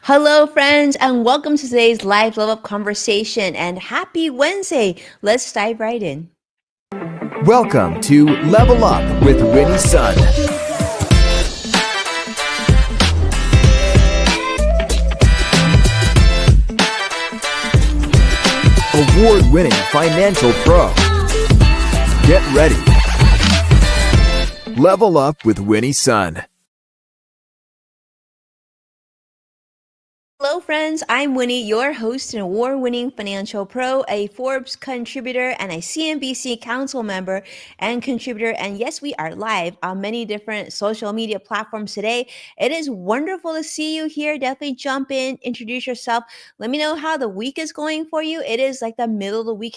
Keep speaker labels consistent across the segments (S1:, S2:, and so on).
S1: Hello, friends, and welcome to today's live level up conversation. And happy Wednesday! Let's dive right in.
S2: Welcome to Level Up with Winnie Sun. Award-winning financial pro. Get ready. Level Up with Winnie Sun.
S1: Hello, friends. I'm Winnie, your host and award-winning financial pro, a Forbes contributor, and a CNBC council member and contributor. And yes, we are live on many different social media platforms today. It is wonderful to see you here. Definitely jump in, introduce yourself. Let me know how the week is going for you. It is like the middle of the week.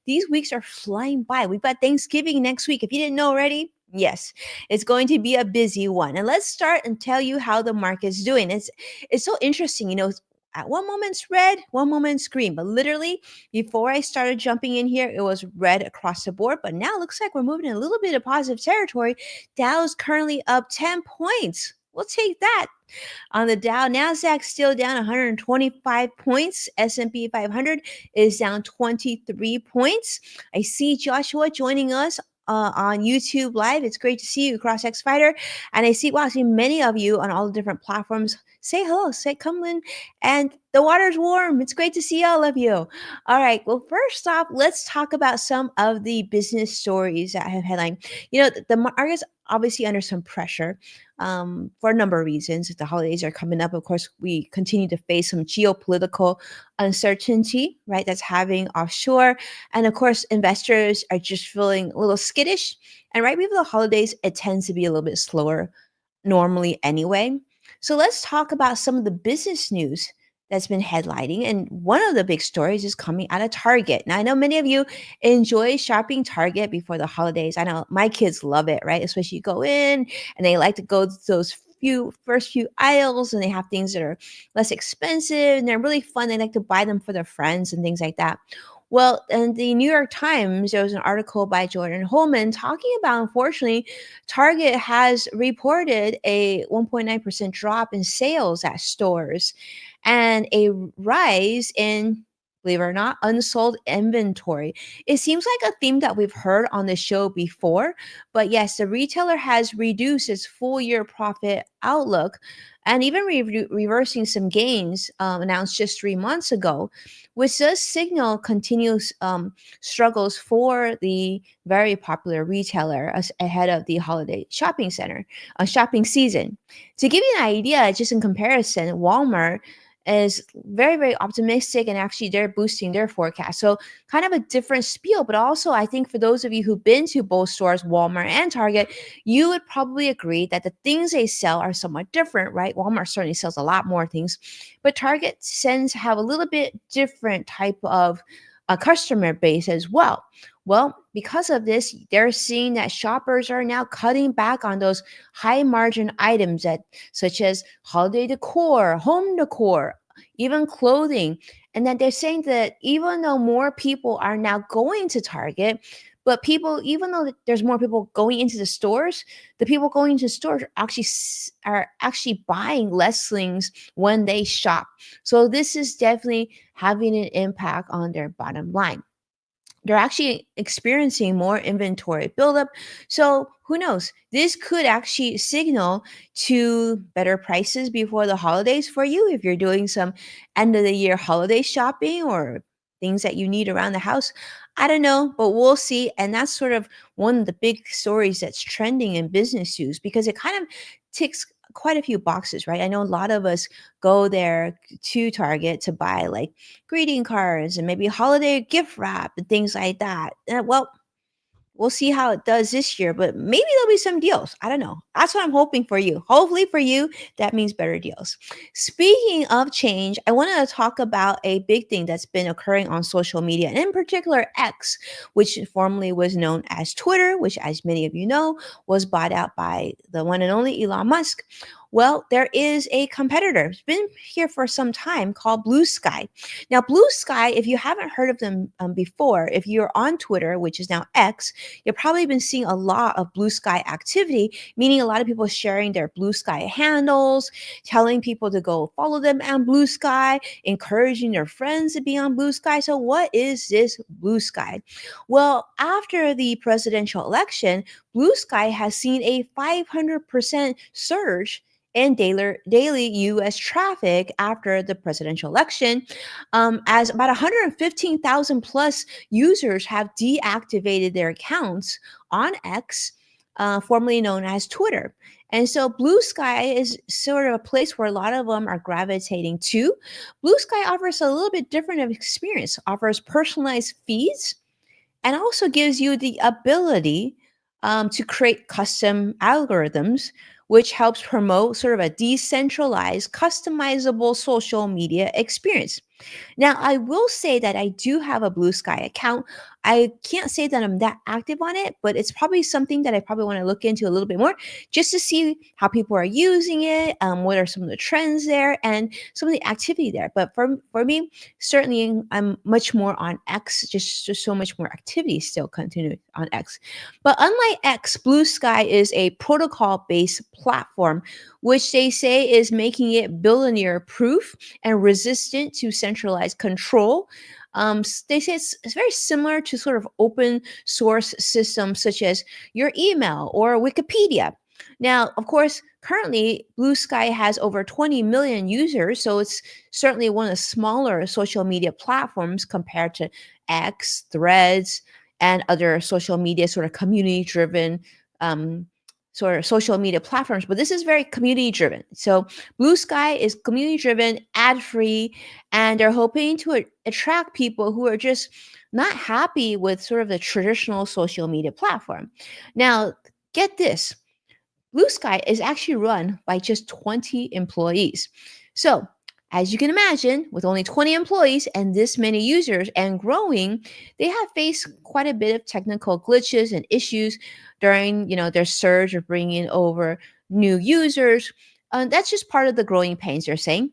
S1: These weeks are flying by. We've got Thanksgiving next week. If you didn't know already, yes, it's going to be a busy one. And let's start and tell you how the market's doing. It's so interesting, at one moment it's red, one moment it's green. But literally, before I started jumping in here, it was red across the board. But now it looks like we're moving in a little bit of positive territory. Dow is currently up 10 points. We'll take that. On the Dow, Nasdaq still down 125 points. S&P 500 is down 23 points. I see Joshua joining us on YouTube Live. It's great to see you across X Fighter. And I see many of you on all the different platforms. Say hello, come in. And the water's warm. It's great to see all of you. All right. Well, first off, let's talk about some of the business stories that have headline. The market's obviously under some pressure for a number of reasons. The holidays are coming up. Of course, we continue to face some geopolitical uncertainty, right? That's having offshore. And of course, investors are just feeling a little skittish. And right before the holidays, it tends to be a little bit slower normally anyway. So let's talk about some of the business news that's been headlining. And one of the big stories is coming out of Target. Now, I know many of you enjoy shopping Target before the holidays. I know my kids love it, right? Especially you go in and they like to go to those first few aisles, and they have things that are less expensive and they're really fun. They like to buy them for their friends and things like that. Well, in the New York Times, there was an article by Jordan Holman talking about, unfortunately, Target has reported a 1.9% drop in sales at stores and a rise in, believe it or not, unsold inventory. It seems like a theme that we've heard on the show before, but yes, the retailer has reduced its full year profit outlook and even reversing some gains announced just 3 months ago, which does signal continuous struggles for the very popular retailer ahead of the holiday shopping season. To give you an idea, just in comparison, Walmart is very, very optimistic, and actually they're boosting their forecast. So kind of a different spiel, but also I think for those of you who've been to both stores, Walmart and Target, you would probably agree that the things they sell are somewhat different, right? Walmart certainly sells a lot more things, but Target tends to have a little bit different type of a customer base as well. Well, because of this, they're seeing that shoppers are now cutting back on those high margin items such as holiday decor, home decor, even clothing. And that they're saying that even though more people are now going to Target, but even though there's more people going into the stores, the people going into stores are actually buying less things when they shop. So this is definitely having an impact on their bottom line. They're actually experiencing more inventory buildup. So who knows? This could actually signal to better prices before the holidays for you if you're doing some end of the year holiday shopping or things that you need around the house. I don't know, but we'll see. And that's sort of one of the big stories that's trending in business news because it kind of ticks quite a few boxes, right? I know a lot of us go there to Target to buy like greeting cards and maybe holiday gift wrap and things like that. Well, we'll see how it does this year, but maybe there'll be some deals. I don't know. That's what I'm hoping for you. Hopefully for you, that means better deals. Speaking of change, I want to talk about a big thing that's been occurring on social media, and in particular X, which formerly was known as Twitter, which, as many of you know, was bought out by the one and only Elon Musk. Well, there is a competitor. It's been here for some time called Bluesky. Now, Bluesky, if you haven't heard of them before, if you're on Twitter, which is now X, you've probably been seeing a lot of Bluesky activity, meaning a lot of people sharing their Bluesky handles, telling people to go follow them on Bluesky, encouraging their friends to be on Bluesky. So, what is this Bluesky? Well, after the presidential election, Bluesky has seen a 500% surge in daily US traffic after the presidential election, as about 115,000 plus users have deactivated their accounts on X, formerly known as Twitter. And so Bluesky is sort of a place where a lot of them are gravitating to. Bluesky offers a little bit different of experience, offers personalized feeds, and also gives you the ability to create custom algorithms, which helps promote sort of a decentralized, customizable social media experience. Now, I will say that I do have a Bluesky account. I can't say that I'm that active on it, but it's probably something that I probably want to look into a little bit more just to see how people are using it, what are some of the trends there, and some of the activity there. But for me, certainly I'm much more on X, just so much more activity still continuing on X. But unlike X, Bluesky is a protocol based platform, which they say is making it billionaire proof and resistant to centralized control. They say it's very similar to sort of open source systems such as your email or Wikipedia. Now, of course, currently Bluesky has over 20 million users, so it's certainly one of the smaller social media platforms compared to X, Threads, and other social media sort of community driven um, sort of social media platforms. But this is very community driven. So Bluesky is community driven, ad free, and they're hoping to attract people who are just not happy with sort of the traditional social media platform. Now, get this. Bluesky is actually run by just 20 employees. So, as you can imagine, with only 20 employees and this many users and growing, they have faced quite a bit of technical glitches and issues during, their surge of bringing over new users. That's just part of the growing pains, they're saying.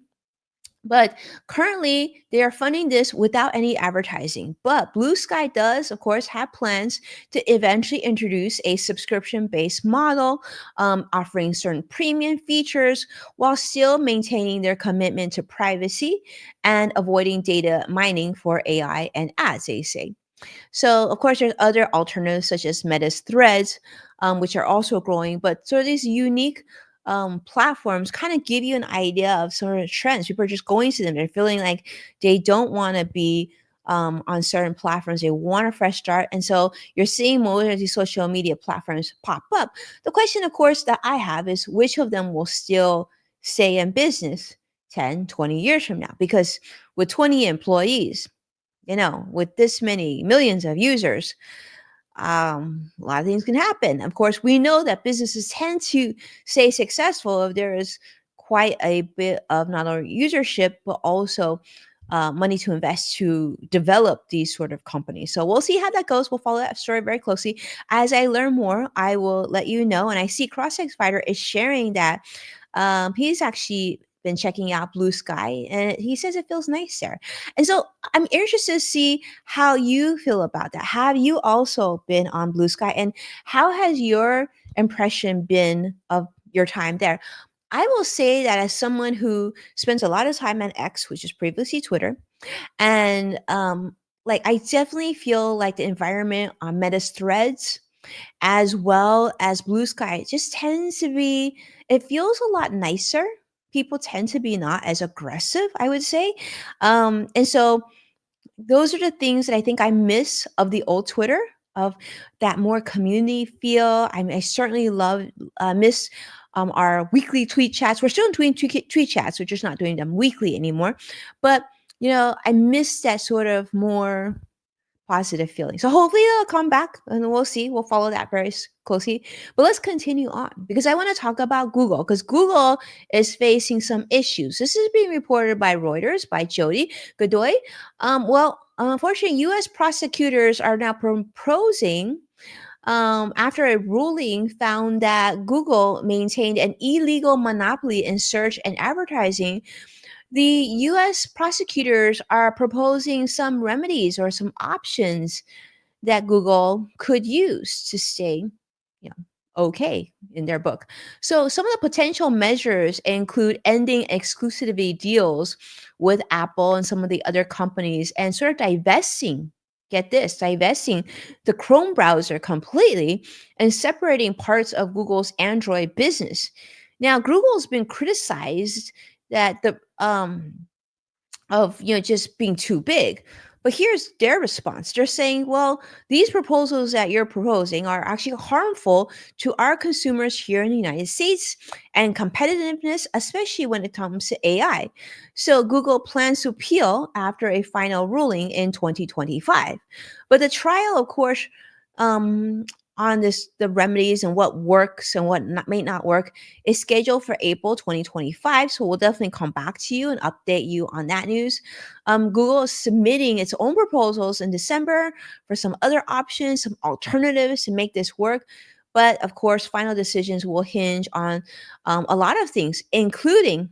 S1: But currently, they are funding this without any advertising. But Bluesky does, of course, have plans to eventually introduce a subscription based model, offering certain premium features while still maintaining their commitment to privacy and avoiding data mining for AI and ads, they say. So, of course, there's other alternatives such as Meta's Threads, which are also growing. But sort of these unique platforms kind of give you an idea of sort of trends. People are just going to them. They're feeling like they don't want to be on certain platforms. They want a fresh start. And so you're seeing more of these social media platforms pop up. The question, of course, that I have is which of them will still stay in business 10, 20 years from now? Because with 20 employees, with this many millions of users, a lot of things can happen. Of course, we know that businesses tend to stay successful if there is quite a bit of not only usership, but also money to invest to develop these sort of companies. So we'll see how that goes. We'll follow that story very closely. As I learn more, I will let you know. And I see CrossX Fighter is sharing that he's actually been checking out Bluesky, and he says it feels nice there. And so I'm interested to see how you feel about that. Have you also been on Bluesky, and how has your impression been of your time there? I will say that as someone who spends a lot of time on X, which is previously Twitter, and like I definitely feel like the environment on Meta's Threads as well as Bluesky just tends to be, it feels a lot nicer. People tend to be not as aggressive, I would say. And so those are the things that I think I miss of the old Twitter, of that more community feel. I certainly miss our weekly tweet chats. We're still doing tweet chats, we're just not doing them weekly anymore. But I miss that sort of more positive feeling. So hopefully it'll come back, and we'll see. We'll follow that very closely. But let's continue on because I want to talk about Google, because Google is facing some issues. This is being reported by Reuters by Jody Godoy. Unfortunately, U.S. prosecutors are now proposing after a ruling found that Google maintained an illegal monopoly in search and advertising. The US prosecutors are proposing some remedies or some options that Google could use to stay, okay in their book. So some of the potential measures include ending exclusivity deals with Apple and some of the other companies and sort of divesting, get this, divesting the Chrome browser completely and separating parts of Google's Android business. Now, Google's been criticized that the of just being too big. But here's their response. They're saying, well, these proposals that you're proposing are actually harmful to our consumers here in the United States and competitiveness, especially when it comes to AI. So Google plans to appeal after a final ruling in 2025. But the trial, of course, um, on the remedies and what works and what may not work is scheduled for April 2025. So we'll definitely come back to you and update you on that news. Google is submitting its own proposals in December for some other options, some alternatives to make this work. But of course, final decisions will hinge on a lot of things, including,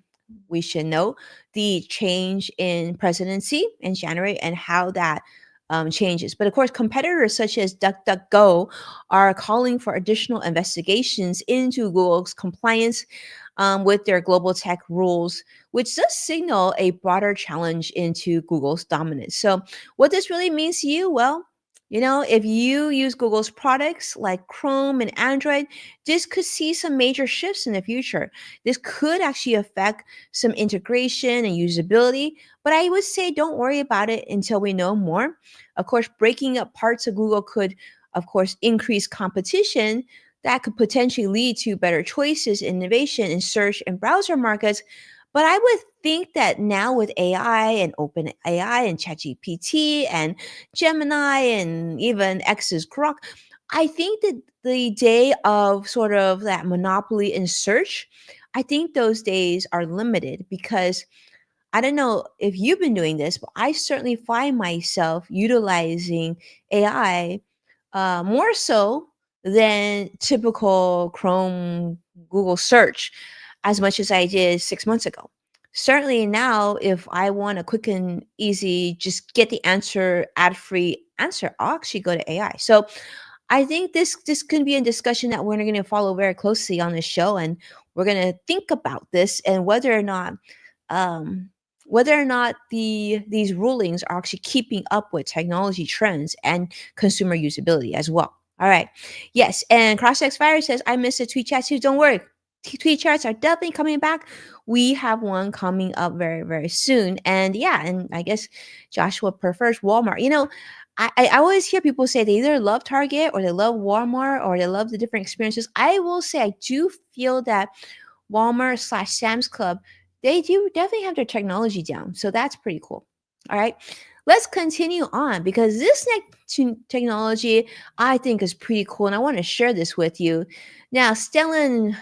S1: we should know, the change in presidency in January and how that changes. But of course, competitors such as DuckDuckGo are calling for additional investigations into Google's compliance with their global tech rules, which does signal a broader challenge into Google's dominance. So, what this really means to you? Well, if you use Google's products like Chrome and Android, this could see some major shifts in the future. This could actually affect some integration and usability, but I would say don't worry about it until we know more. Of course, breaking up parts of Google could, of course, increase competition that could potentially lead to better choices, innovation in search and browser markets. But I would think that now with AI and Open AI and ChatGPT and Gemini and even X's Grok, I think that the day of sort of that monopoly in search, I think those days are limited because I don't know if you've been doing this, but I certainly find myself utilizing AI more so than typical Chrome, Google search as much as I did 6 months ago. Certainly now, if I want a quick and easy, just get the answer, ad free answer, I'll actually go to AI. So I think this could be a discussion that we're going to follow very closely on this show, and we're going to think about this and um, whether or not these rulings are actually keeping up with technology trends and consumer usability as well. All right, yes, and CrossX Fire says I missed the tweet chat too. Don't worry, tweet chats are definitely coming back. We have one coming up very very soon, and yeah, and I guess Joshua prefers Walmart. I always hear people say they either love Target or they love Walmart or they love the different experiences. I will say I do feel that Walmart slash Sam's Club, they do definitely have their technology down. So that's pretty cool. All right. Let's continue on because this next technology I think is pretty cool and I want to share this with you. Now, Stellantis,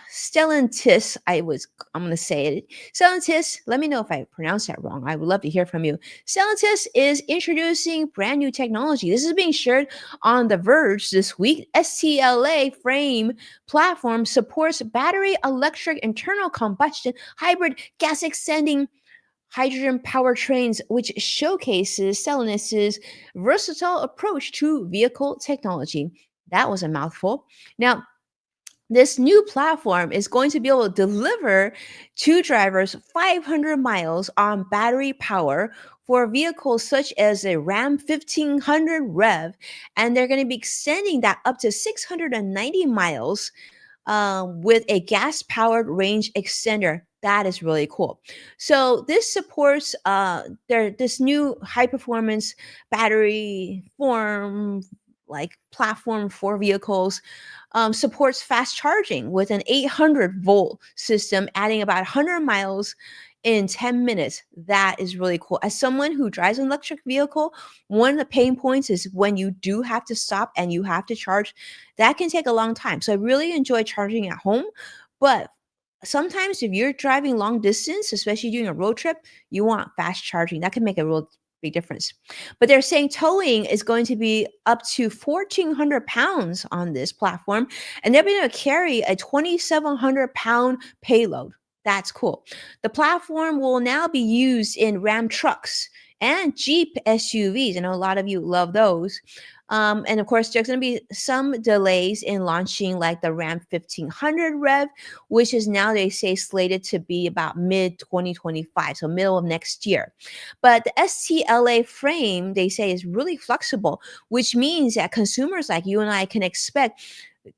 S1: I'm gonna say it. Stellantis, let me know if I pronounced that wrong. I would love to hear from you. Stellantis is introducing brand new technology. This is being shared on The Verge this week. STLA frame platform supports battery electric internal combustion hybrid gas extending hydrogen powertrains, which showcases Stellantis' versatile approach to vehicle technology. That was a mouthful. Now, this new platform is going to be able to deliver to drivers 500 miles on battery power for vehicles such as a Ram 1500 Rev, and they're going to be extending that up to 690 miles with a gas powered range extender. That is really cool. So this supports this new high performance battery form like platform for vehicles, supports fast charging with an 800-volt system, adding about 100 miles in 10 minutes. That is really cool. As someone who drives an electric vehicle, one of the pain points is when you do have to stop and you have to charge, that can take a long time. So I really enjoy charging at home, but sometimes if you're driving long distance, especially doing a road trip, you want fast charging. That can make a real big difference. But they're saying towing is going to be up to 1,400 pounds on this platform, and they're going to carry a 2,700-pound payload. That's cool. The platform will now be used in Ram trucks and Jeep SUVs. I know a lot of you love those. And of course, there's going to be some delays in launching, like the Ram 1500 Rev, which is now, they say, slated to be about mid 2025, so middle of next year. But the STLA frame, they say, is really flexible, which means that consumers like you and I can expect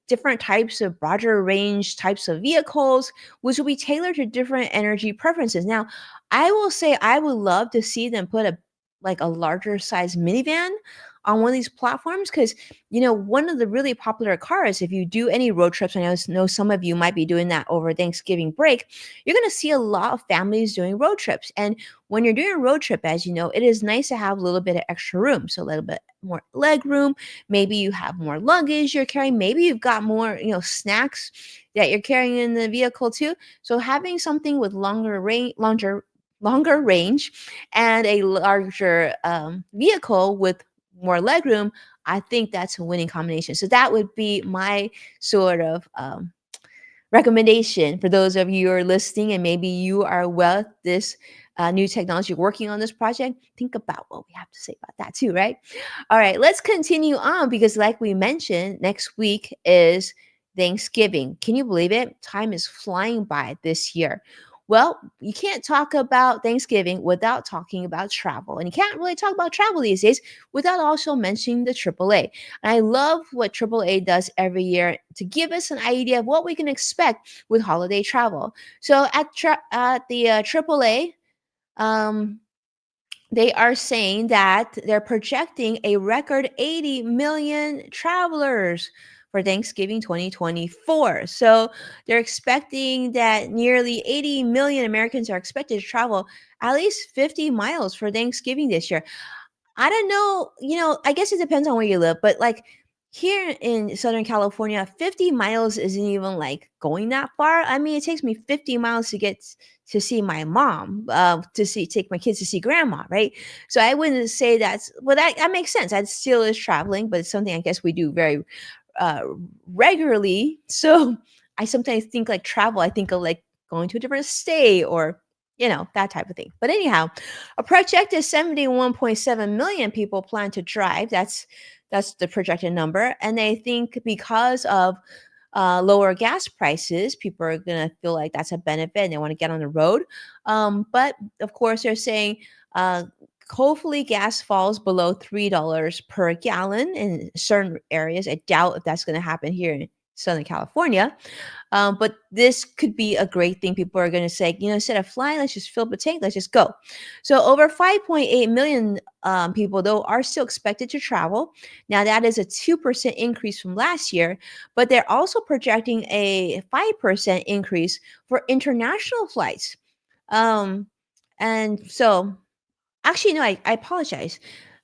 S1: different types of broader range types of vehicles, which will be tailored to different energy preferences. Now, I will say I would love to see them put a larger size minivan on one of these platforms, because one of the really popular cars, if you do any road trips, I know some of you might be doing that over Thanksgiving break, you're going to see a lot of families doing road trips. And when you're doing a road trip, as you know, it is nice to have a little bit of extra room, so a little bit more leg room. Maybe you have more luggage you're carrying, maybe you've got more snacks that you're carrying in the vehicle too. So having something with longer range and a larger vehicle with more legroom, I think that's a winning combination. So that would be my sort of recommendation for those of you who are listening, and maybe you are with this new technology working on this project. Think about what we have to say about that too, right? All right, let's continue on, because like we mentioned, next week is Thanksgiving. Can you believe it? Time is flying by this year. Well, you can't talk about Thanksgiving without talking about travel. And you can't really talk about travel these days without also mentioning the AAA. And I love what AAA does every year to give us an idea of what we can expect with holiday travel. So at the AAA, they are saying that they're projecting a record 80 million travelers for Thanksgiving 2024. So they're expecting that nearly 80 million Americans are expected to travel at least 50 miles for Thanksgiving this year. I don't know, I guess it depends on where you live, but like here in Southern California, 50 miles isn't even like going that far. I mean, it takes me 50 miles to get to see my mom, take my kids to see grandma, right? So I wouldn't say that makes sense. That still is traveling, but it's something I guess we do very uh, regularly. So I sometimes think like travel, I think of like going to a different state or that type of thing. But anyhow, a projected 71.7 million people plan to drive. That's the projected number. And they think because of lower gas prices, people are going to feel like that's a benefit and they want to get on the road. But of course, they're saying hopefully gas falls below $3 per gallon in certain areas. I doubt if that's going to happen here in Southern California. But this could be a great thing. People are going to say, instead of flying, let's just fill up the tank, let's just go. So over 5.8 million people, though, are still expected to travel. Now, that is a 2% increase from last year, but they're also projecting a 5% increase for international flights. And so Actually, no, I apologize.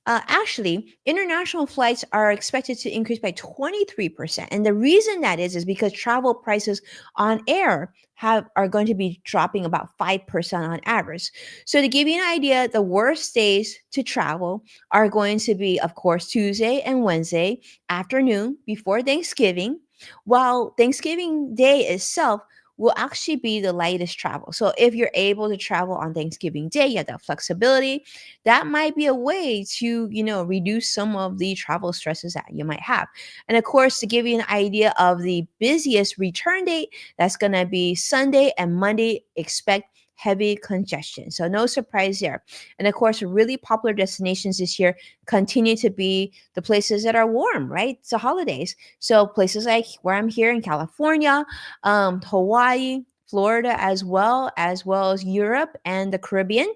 S1: Actually, international flights are expected to increase by 23%. And the reason that is because travel prices on air are going to be dropping about 5% on average. So to give you an idea, the worst days to travel are going to be, of course, Tuesday and Wednesday afternoon before Thanksgiving, while Thanksgiving Day itself will actually be the lightest travel. So if you're able to travel on Thanksgiving Day, you have that flexibility. That might be a way to, reduce some of the travel stresses that you might have. And of course, to give you an idea of the busiest return date, that's going to be Sunday and Monday. Expect heavy congestion. So no surprise there. And of course, really popular destinations this year continue to be the places that are warm, right? It's the holidays. So places like where I'm here in California, Hawaii, Florida, as well as Europe and the Caribbean.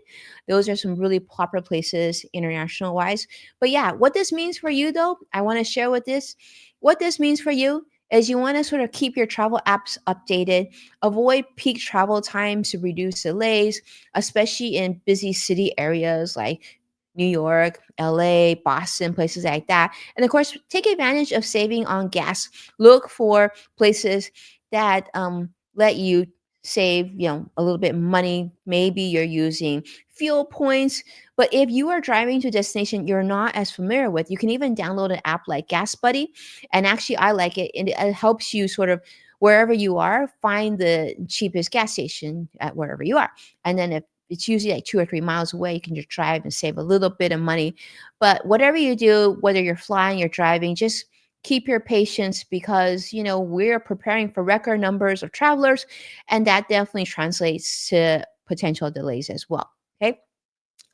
S1: Those are some really popular places international wise. But yeah, what this means for you though, I want to share with this. What this means for you is you want to sort of keep your travel apps updated, avoid peak travel times to reduce delays, especially in busy city areas like New York, LA, Boston, places like that. And of course, take advantage of saving on gas. Look for places that let you save, a little bit money. Maybe you're using fuel points. But if you are driving to a destination you're not as familiar with, you can even download an app like Gas Buddy. And actually, I like it. And it helps you sort of wherever you are, find the cheapest gas station at wherever you are. And then if it's usually like 2 or 3 miles away, you can just drive and save a little bit of money. But whatever you do, whether you're flying, you're driving, just keep your patience because we're preparing for record numbers of travelers, and that definitely translates to potential delays as well. Okay.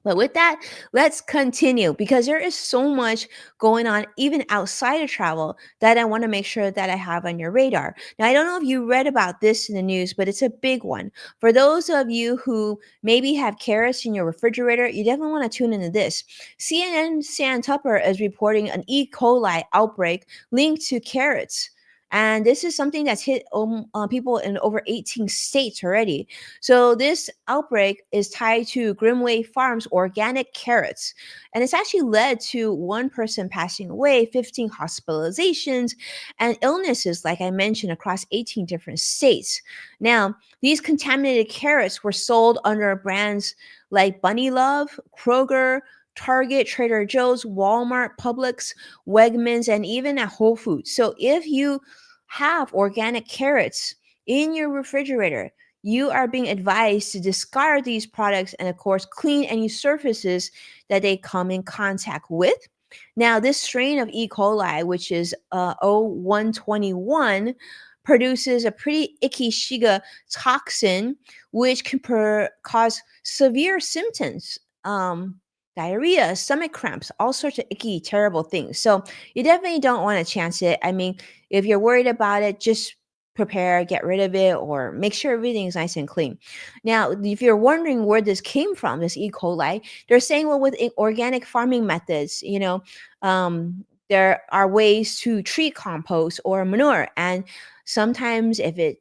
S1: But with that, let's continue because there is so much going on even outside of travel that I want to make sure that I have on your radar. Now, I don't know if you read about this in the news, but it's a big one. For those of you who maybe have carrots in your refrigerator, you definitely want to tune into this. CNN San Tupper is reporting an E. coli outbreak linked to carrots. And this is something that's hit people in over 18 states already. So this outbreak is tied to Grimway Farms organic carrots, and it's actually led to one person passing away, 15 hospitalizations, and illnesses, like I mentioned, across 18 different states. Now, these contaminated carrots were sold under brands like Bunny Love, Kroger, Target, Trader Joe's, Walmart, Publix, Wegmans, and even at Whole Foods. So if you have organic carrots in your refrigerator, you are being advised to discard these products and, of course, clean any surfaces that they come in contact with. Now, this strain of E. coli, which is O121, produces a pretty icky Shiga toxin, which can cause severe symptoms. Diarrhea, stomach cramps, all sorts of icky, terrible things. So you definitely don't want to chance it. I mean, if you're worried about it, just prepare, get rid of it, or make sure everything's nice and clean. Now, if you're wondering where this came from, this E. coli, they're saying, well, with organic farming methods, there are ways to treat compost or manure. And sometimes if it's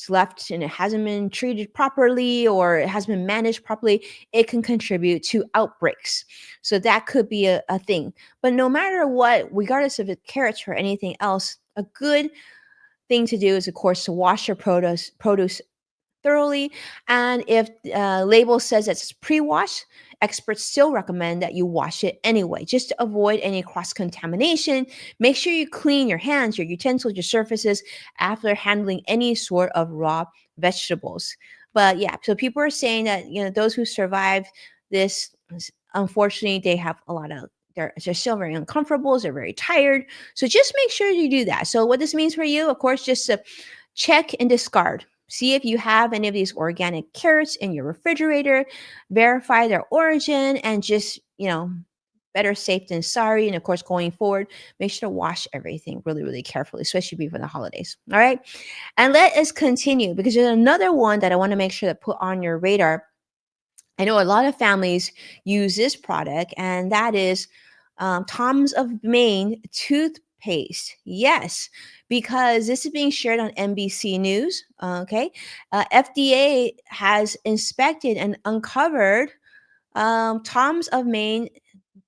S1: left and it hasn't been treated properly or it has been managed properly, it can contribute to outbreaks. So that could be a thing. But no matter what, regardless of it's carrots or anything else, a good thing to do is, of course, to wash your produce thoroughly. And if label says it's pre-wash, experts still recommend that you wash it anyway, just to avoid any cross-contamination. Make sure you clean your hands, your utensils, your surfaces after handling any sort of raw vegetables. But yeah, so people are saying that those who survive this, unfortunately, they have a lot of they're still very uncomfortable. They're very tired. So just make sure you do that. So what this means for you, of course, just to check and discard. See if you have any of these organic carrots in your refrigerator, verify their origin, and just, better safe than sorry. And of course, going forward, make sure to wash everything really, really carefully, especially before the holidays. All right. And let us continue because there's another one that I want to make sure to put on your radar. I know a lot of families use this product, and that is Tom's of Maine toothpaste. Yes, because this is being shared on NBC News. Okay. FDA has inspected and uncovered Tom's of Maine.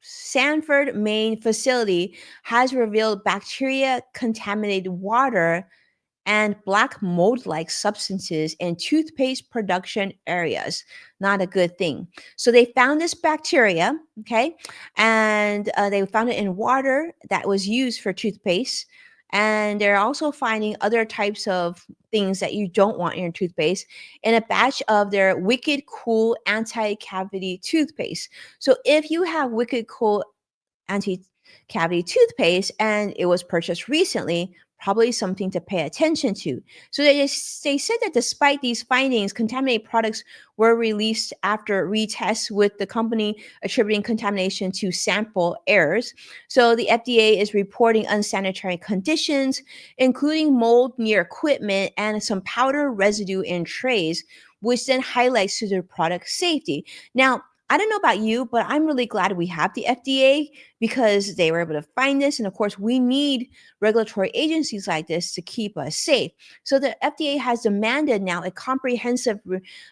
S1: Sanford, Maine facility has revealed bacteria contaminated water and black mold-like substances in toothpaste production areas. Not a good thing. So they found this bacteria, okay, and they found it in water that was used for toothpaste. And they're also finding other types of things that you don't want in your toothpaste in a batch of their Wicked Cool anti-cavity toothpaste. So if you have Wicked Cool anti-cavity toothpaste and it was purchased recently, probably something to pay attention to. So they said that despite these findings, contaminated products were released after retests, with the company attributing contamination to sample errors. So the FDA is reporting unsanitary conditions, including mold near equipment and some powder residue in trays, which then highlights to the product safety. Now, I don't know about you, but I'm really glad we have the FDA because they were able to find this. And of course, we need regulatory agencies like this to keep us safe. So the FDA has demanded now a comprehensive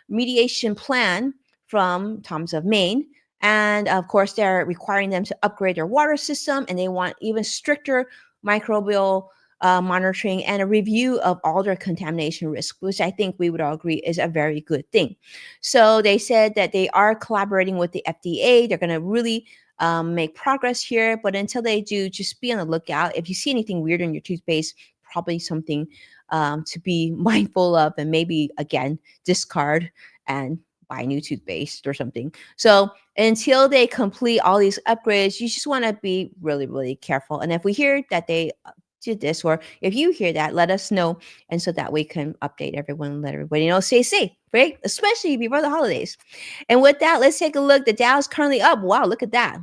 S1: remediation plan from Tom's of Maine. And of course, they're requiring them to upgrade their water system, and they want even stricter microbial monitoring and a review of all their contamination risk, which I think we would all agree is a very good thing. So they said that they are collaborating with the FDA. They're going to really make progress here. But until they do, just be on the lookout. If you see anything weird in your toothpaste, probably something to be mindful of, and maybe again discard and buy new toothpaste or something. So until they complete all these upgrades, you just want to be really, really careful. And if we hear that they did this, or if you hear that, let us know. And so that we can update everyone and let everybody know, stay safe, right? Especially before the holidays. And with that, let's take a look. The Dow is currently up. Wow, look at that.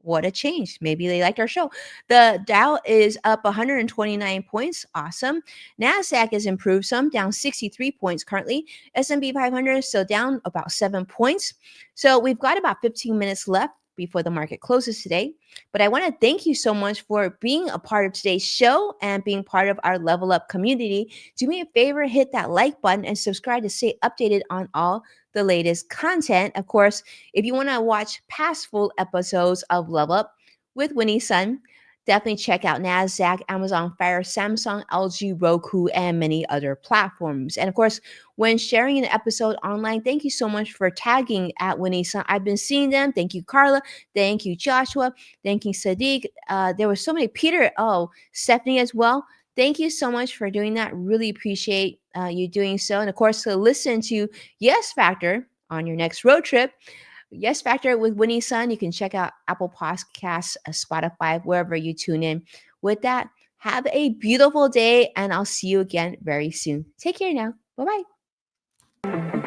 S1: What a change. Maybe they liked our show. The Dow is up 129 points. Awesome. NASDAQ has improved some, down 63 points currently. S&P 500 is still down about 7 points. So we've got about 15 minutes left before the market closes today. But I want to thank you so much for being a part of today's show and being part of our Level Up community. Do me a favor, hit that like button and subscribe to stay updated on all the latest content. Of course, if you want to watch past full episodes of Level Up with Winnie Sun, definitely check out NASDAQ, Amazon Fire, Samsung, LG, Roku, and many other platforms. And of course, when sharing an episode online, thank you so much for tagging at Winnie Sun. I've been seeing them. Thank you, Carla. Thank you, Joshua. Thank you, Sadiq. There were so many. Peter. Oh, Stephanie as well. Thank you so much for doing that. Really appreciate you doing so. And of course, to listen to Yes Factor on your next road trip, Yes Factor with Winnie Sun, you can check out Apple Podcasts, Spotify, wherever you tune in. With that, have a beautiful day, and I'll see you again very soon. Take care now. Bye bye.